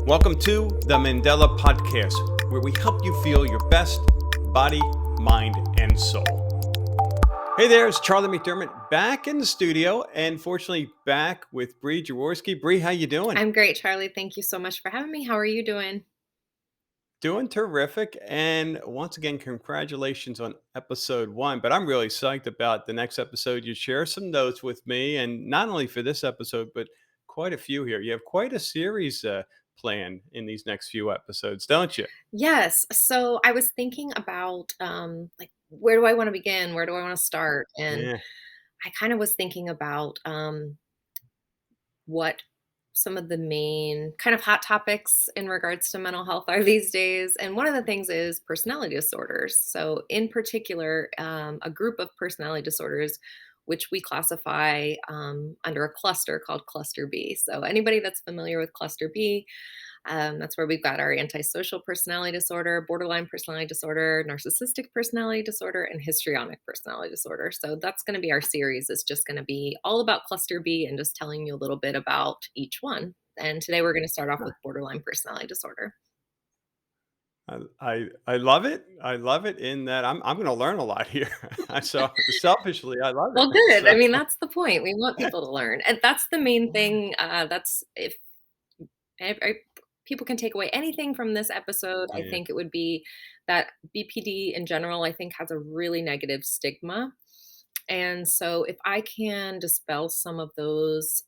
Welcome to the Mandala Podcast, where we help you feel your best body, mind, and soul. Hey there, it's Charlie McDermott back in the studio, and fortunately back with Bree Jaworski. Bree, how you doing? I'm great, Charlie. Thank you so much for having me. How are you doing? Doing terrific. And once again, congratulations on episode 1. But I'm really psyched about the next episode. You share some notes with me, and not only for this episode, but quite a few here. You have quite a series planned in these next few episodes, don't you? Yes. So I was thinking about where do I want to begin? Where do I want to start? And Yeah. I kind of was thinking about what some of the main kind of hot topics in regards to mental health are these days. And one of the things is personality disorders. So, in particular, a group of personality disorders, which we classify under a cluster called Cluster B. So, anybody that's familiar with Cluster B, that's where we've got our antisocial personality disorder, borderline personality disorder, narcissistic personality disorder, and histrionic personality disorder. So that's going to be our series. It's just going to be all about cluster B and just telling you a little bit about each one. And today we're going to start off with borderline personality disorder. I love it. I love it in that I'm going to learn a lot here. So selfishly, I love Well, it. good. So I mean, that's the point. We want people to learn. And that's the main thing. That's if people can take away anything from this episode, I yeah, think it would be that BPD in general, I think, has a really negative stigma. And so, if I can dispel some of those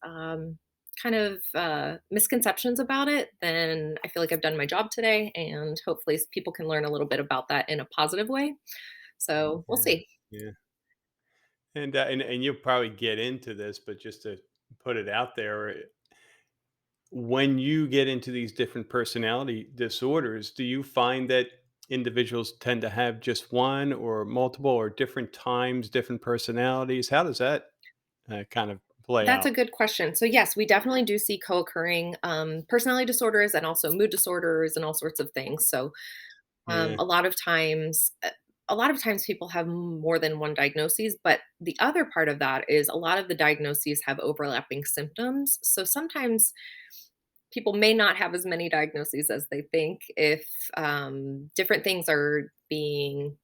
misconceptions about it, then I feel like I've done my job today. And hopefully, people can learn a little bit about that in a positive way. So, we'll yeah, see. yeah. And you'll probably get into this, but just to put it out there, when you get into these different personality disorders, do you find that individuals tend to have just one or multiple or different times, different personalities? How does that kind of play That's a out? good question. So, yes, we definitely do see co occurring personality disorders and also mood disorders and all sorts of things. So, Yeah. a lot of times people have more than one diagnosis, but the other part of that is a lot of the diagnoses have overlapping symptoms. So sometimes people may not have as many diagnoses as they think if different things are being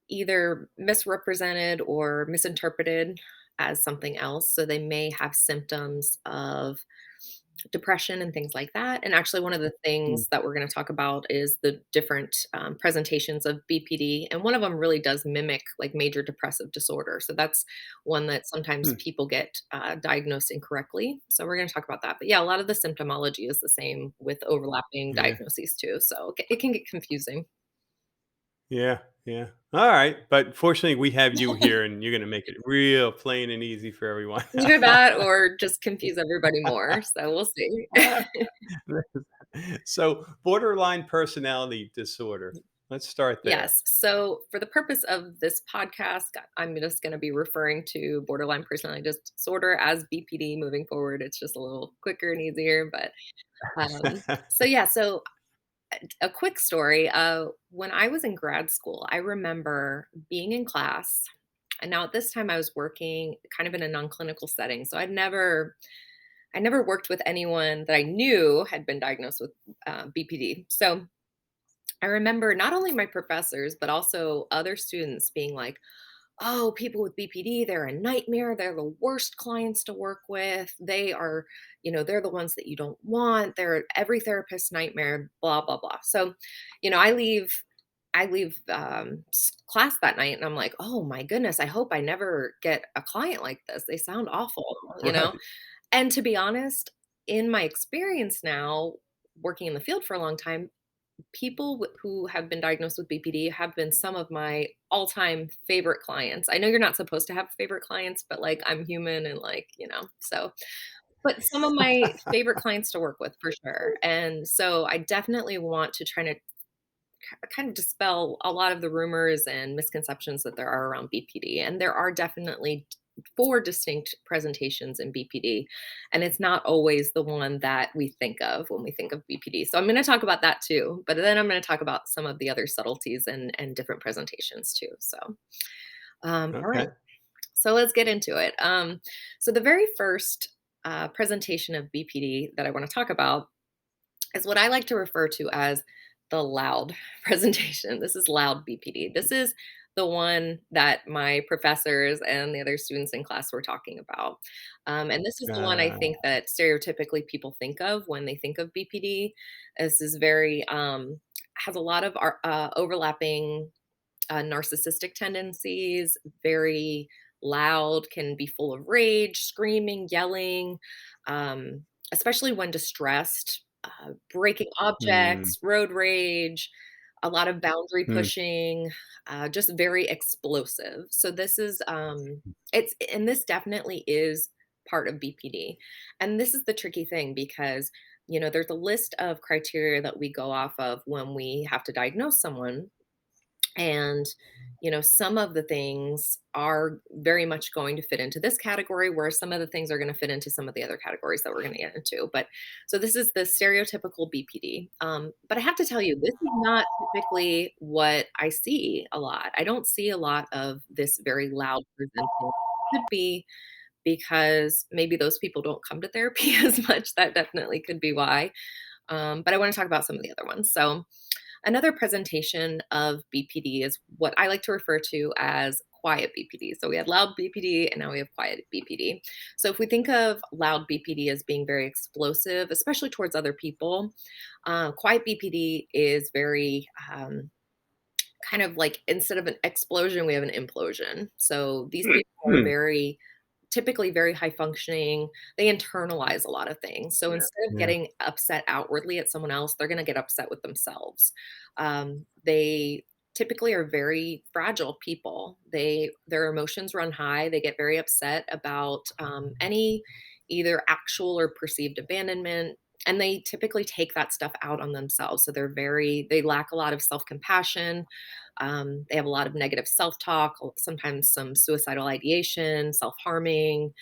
either misrepresented or misinterpreted as something else. So they may have symptoms of depression and things like that. And actually, one of the Mm, things that we're going to talk about is the different presentations of BPD. And one of them really does mimic like major depressive disorder. So that's one that sometimes mm, people get diagnosed incorrectly. So we're going to talk about that. But yeah, a lot of the symptomology is the same with overlapping yeah. diagnoses too. So it can get confusing. Yeah, yeah. All right, but fortunately, we have you here, and you're gonna make it real plain and easy for everyone. Either that or just confuse everybody more. So we'll see. So, borderline personality disorder. Let's start there. Yes. So, for the purpose of this podcast, I'm just going to be referring to borderline personality disorder as BPD moving forward. It's just a little quicker and easier. But so a quick story. When I was in grad school, I remember being in class. And now at this time, I was working kind of in a non-clinical setting. So I never worked with anyone that I knew had been diagnosed with BPD. So I remember not only my professors, but also other students being like, oh, people with BPD, they're a nightmare. They're the worst clients to work with. They are, they're the ones that you don't want. They're every therapist's nightmare, blah, blah, blah. So, I leave class that night and I'm like, oh my goodness, I hope I never get a client like this. They sound awful. Right. And to be honest, in my experience now, working in the field for a long time, people who have been diagnosed with BPD have been some of my all-time favorite clients. I know you're not supposed to have favorite clients, but like I'm human and so but some of my favorite clients to work with for sure. And so I definitely want to try to kind of dispel a lot of the rumors and misconceptions that there are around BPD. And there are definitely four distinct presentations in BPD, and it's not always the one that we think of when we think of BPD. So I'm going to talk about that too, but then I'm going to talk about some of the other subtleties and different presentations too. So, all Okay. right, so let's get into it. So the very first presentation of BPD that I want to talk about is what I like to refer to as the loud presentation. This is loud BPD. This is the one that my professors and the other students in class were talking about. And this is the one I Uh, think that stereotypically people think of when they think of BPD. This is very, has a lot of overlapping narcissistic tendencies, very loud, can be full of rage, screaming, yelling, especially when distressed, breaking mm, objects, road rage, a lot of boundary mm, pushing, just very explosive. So this is it's and this definitely is part of BPD. And this is the tricky thing because there's a list of criteria that we go off of when we have to diagnose someone, and, some of the things are very much going to fit into this category, where some of the things are going to fit into some of the other categories that we're going to get into. But so this is the stereotypical BPD. But I have to tell you, this is not typically what I see a lot. I don't see a lot of this very loud presenting. Could be because maybe those people don't come to therapy as much. That definitely could be why. But I want to talk about some of the other ones. So, another presentation of BPD is what I like to refer to as quiet BPD. So we had loud BPD and now we have quiet BPD. So if we think of loud BPD as being very explosive, especially towards other people, quiet BPD is very kind of like instead of an explosion, we have an implosion. So these people are mm, very typically very high functioning. They internalize a lot of things. So instead of yeah. getting upset outwardly at someone else, they're going to get upset with themselves. They typically are very fragile people. Their emotions run high. They get very upset about any either actual or perceived abandonment. And they typically take that stuff out on themselves. So they lack a lot of self compassion. They have a lot of negative self talk, sometimes some suicidal ideation, self harming.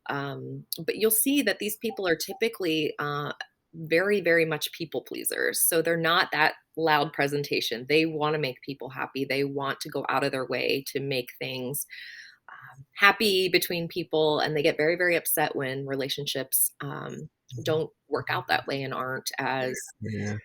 But you'll see that these people are typically very, very much people pleasers. So they're not that loud presentation. They want to make people happy. They want to go out of their way to make things happy between people. And they get very, very upset when relationships don't work out that way and aren't as Yeah.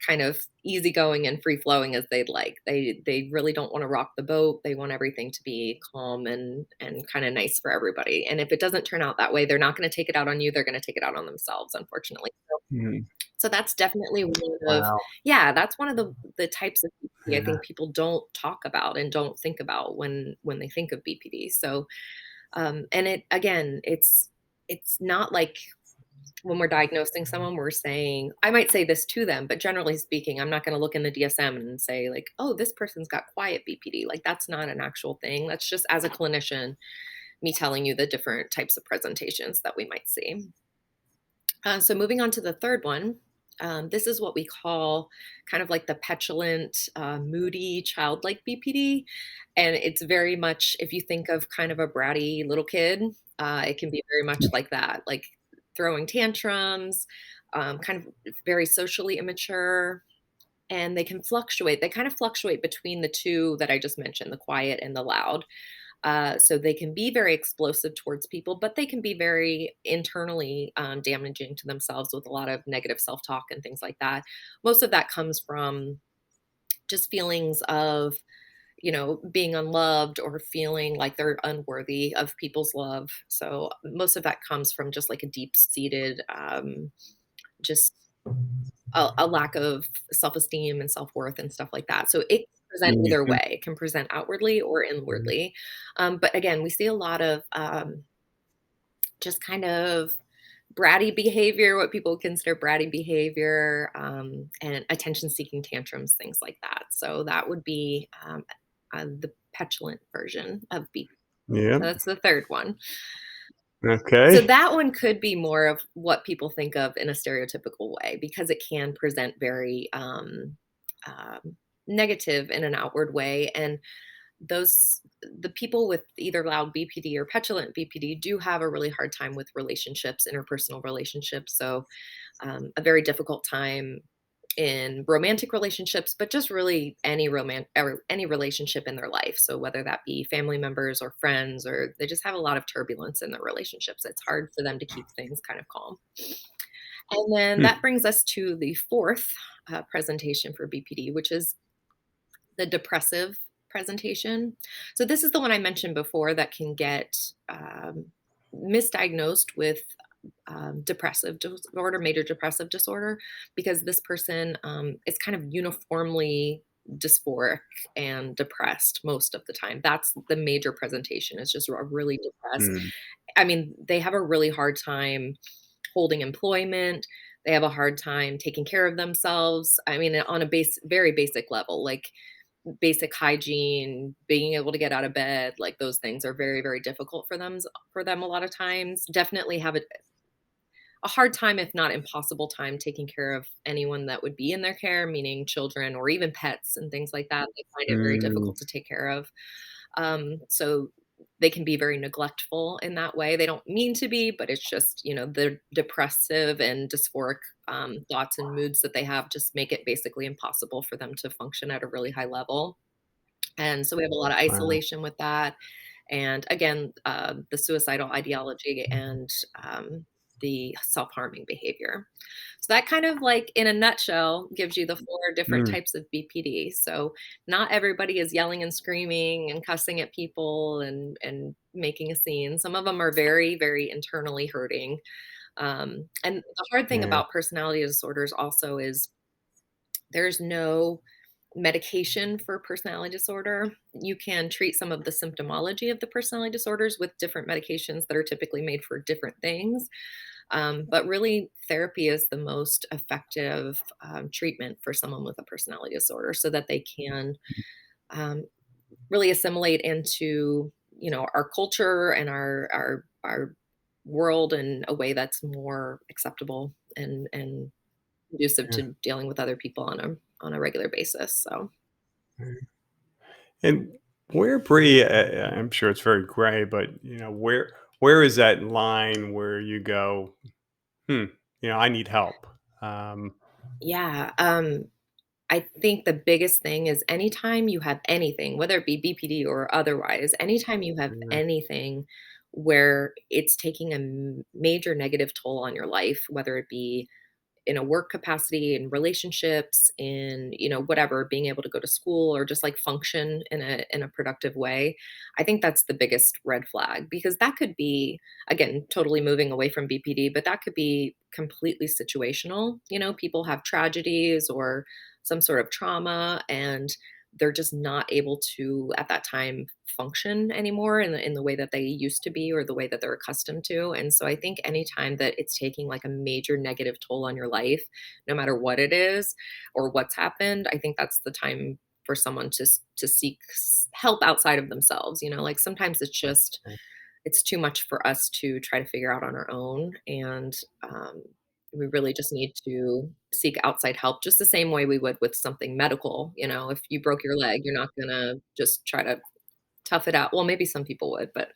kind of easygoing and free flowing as they'd like. They really don't want to rock the boat. They want everything to be calm and kind of nice for everybody. And if it doesn't turn out that way, they're not going to take it out on you. They're going to take it out on themselves, unfortunately. Mhm. So that's definitely one of Wow. yeah, that's one of the types of BPD I Yeah. think people don't talk about and don't think about when they think of BPD. So and it again, it's not like when we're diagnosing someone, we're saying I might say this to them, but generally speaking, I'm not gonna look in the DSM and say like, "Oh, this person's got quiet BPD." Like, that's not an actual thing. That's just as a clinician, me telling you the different types of presentations that we might see. So moving on to the third one, this is what we call kind of like the petulant, moody, childlike BPD, and it's very much if you think of kind of a bratty little kid, it can be very much like that, like throwing tantrums, kind of very socially immature, and they can fluctuate. They kind of fluctuate between the two that I just mentioned, the quiet and the loud. So they can be very explosive towards people, but they can be very internally damaging to themselves with a lot of negative self talk and things like that. Most of that comes from just feelings of, being unloved or feeling like they're unworthy of people's love. So most of that comes from just like a deep seated, just a lack of self-esteem and self-worth and stuff like that. So it can present either Mhm. way. It can present outwardly or inwardly. But again, we see a lot of just kind of bratty behavior, what people consider bratty behavior, and attention-seeking tantrums, things like that. So that would be the petulant version of B. Yeah. So that's the third one. So Okay. that one could be more of what people think of in a stereotypical way because it can present very negative in an outward way. And the people with either loud BPD or petulant BPD do have a really hard time with relationships, interpersonal relationships. So a very difficult time in romantic relationships, but just really any relationship in their life. So whether that be family members or friends, or they just have a lot of turbulence in their relationships. It's hard for them to keep things kind of calm. And then Hmm. that brings us to the fourth presentation for BPD, which is the depressive presentation. So this is the one I mentioned before that can get misdiagnosed with depressive disorder, major depressive disorder, because this person is kind of uniformly dysphoric and depressed most of the time. That's the major presentation. It's just really depressed. Hmm. I mean, they have a really hard time holding employment. They have a hard time taking care of themselves. I mean, on a very basic level, like basic hygiene, being able to get out of bed, like those things are very, very difficult for them a lot of times. Definitely have a hard time, if not impossible time, taking care of anyone that would be in their care, meaning children or even pets and things like that. They find it very Hmm. difficult to take care of. So they can be very neglectful in that way. They don't mean to be, but it's just, the depressive and dysphoric thoughts and moods that they have just make it basically impossible for them to function at a really high level. And so we have a lot of Wow. isolation with that. And again, the suicidal ideology and the self harming behavior. So that kind of like in a nutshell gives you the four different Mm. types of BPD. So not everybody is yelling and screaming and cussing at people and making a scene. Some of them are very, very internally hurting. And the hard thing Yeah. about personality disorders also is there's no medication for personality disorder. You can treat some of the symptomology of the personality disorders with different medications that are typically made for different things. But really, therapy is the most effective treatment for someone with a personality disorder so that they can um, really assimilate into our culture and our world in a way that's more acceptable and conducive Yeah. to dealing with other people on a regular basis. So And where, Bree, I'm sure it's very gray, but where is that line where you go, hmm, I need help? Um, yeah, I think the biggest thing is anytime you have anything, whether it be BPD or otherwise, anytime you have yeah. anything where it's taking a major negative toll on your life, whether it be in a work capacity, in relationships, in whatever, being able to go to school or just like function in a productive way. I think that's the biggest red flag because that could be, again, totally moving away from BPD, but that could be completely situational. People have tragedies or some sort of trauma, and they're just not able to at that time function anymore in the way that they used to be or the way that they're accustomed to. And so I think anytime that it's taking like a major negative toll on your life, no matter what it is or what's happened, I think that's the time for someone to seek help outside of themselves. Like sometimes it's too much for us to try to figure out on our own. And we really just need to seek outside help just the same way we would with something medical. If you broke your leg, you're not going to just try to tough it out. Well, maybe some people would, but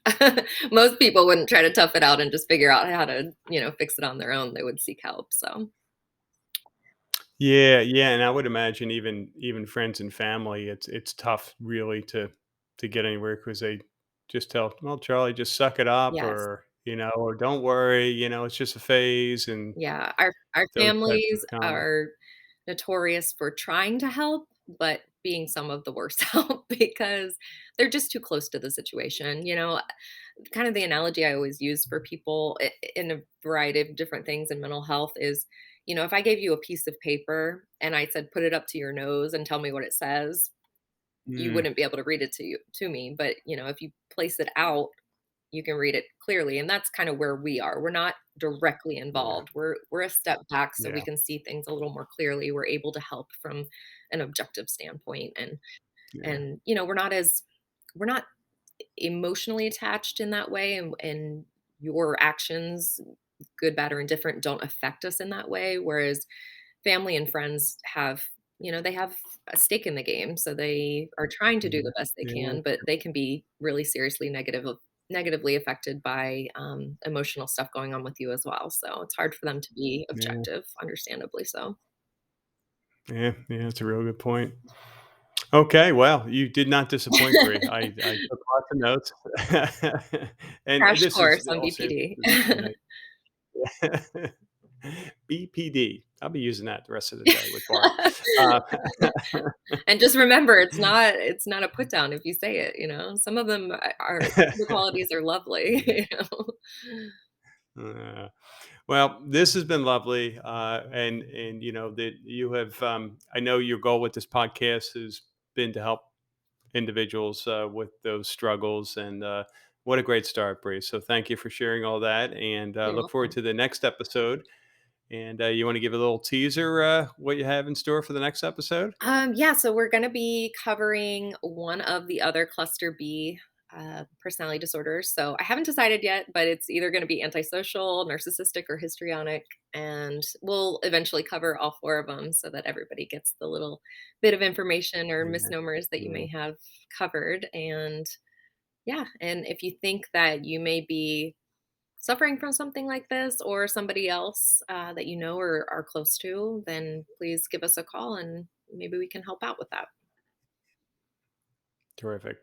most people wouldn't try to tough it out and just figure out how to, fix it on their own. They would seek help. So, Yeah, yeah, and I would imagine even friends and family, it's tough really to get anywhere because they just tell, well, Charlie, just suck it up, yes. or don't worry, it's just a phase, and Yeah, our those types of families comments. are notorious for trying to help, but being some of the worst help because they're just too close to the situation. Kind of the analogy I always use for people in a variety of different things in mental health is, if I gave you a piece of paper and I said, put it up to your nose and tell me what it says, you Mm, wouldn't be able to read it to me. But, if you place it out, you can read it clearly, and that's kind of where we are. We're not directly yeah, involved. We're a step back so we yeah, can see things a little more clearly. We're able to help from an objective standpoint, yeah, and we're not emotionally attached in that way, and your actions, good, bad, or indifferent, don't affect us in that way. Whereas family and friends have, they have a stake in the game, so they are trying to do yeah, the best they yeah, can, but they can be really seriously negatively affected by emotional stuff going on with you as well. So it's hard for them to be yeah, objective, understandably so. yeah, yeah. That's a real good point. Okay, well, you did not disappoint, Bree. I took lots of notes, and Crash this is course on all seriously, BPD. this has been amazing. BPD. I'll be using that the rest of the day with Bart. Uh, And just remember, it's not a put down if you say it, you know? Some of them are some of the qualities are lovely, you know? uh, well, this has been lovely, and that you have. I know your goal with this podcast has been to help individuals with those struggles, and what a great start, Bree. So thank you for sharing all that, and You're look forward welcome. to the next episode. And you want to give a little teaser what you have in store for the next episode? Yeah, so we're gonna be covering one of the other cluster B personality disorders. So I haven't decided yet, but it's either going to be antisocial, narcissistic, or histrionic. And we'll eventually cover all four of them so that everybody gets the little bit of information or Yeah. misnomers that you may Mm. have covered. And yeah, and if you think that you may be suffering from something like this or somebody else that you know or are close to, then please give us a call and maybe we can help out with that. Terrific.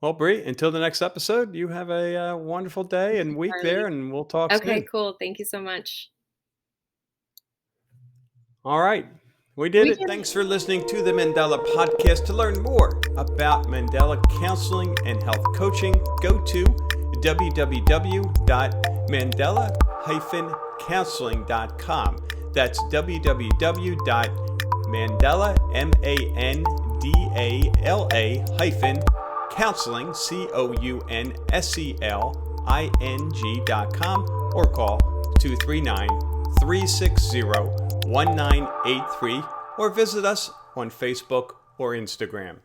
Well, Bree, until the next episode, you have a wonderful day and week there, Charlie. and we'll talk Okay, soon. cool. Thank you so much. All right. We did We it. can Thanks for listening to the Mandala Podcast. To learn more about Mandala counseling and health coaching, go to www.mandala-counseling.com. That's www.mandala, counseling, counseling.com, or call 239-360-1983, or visit us on Facebook or Instagram.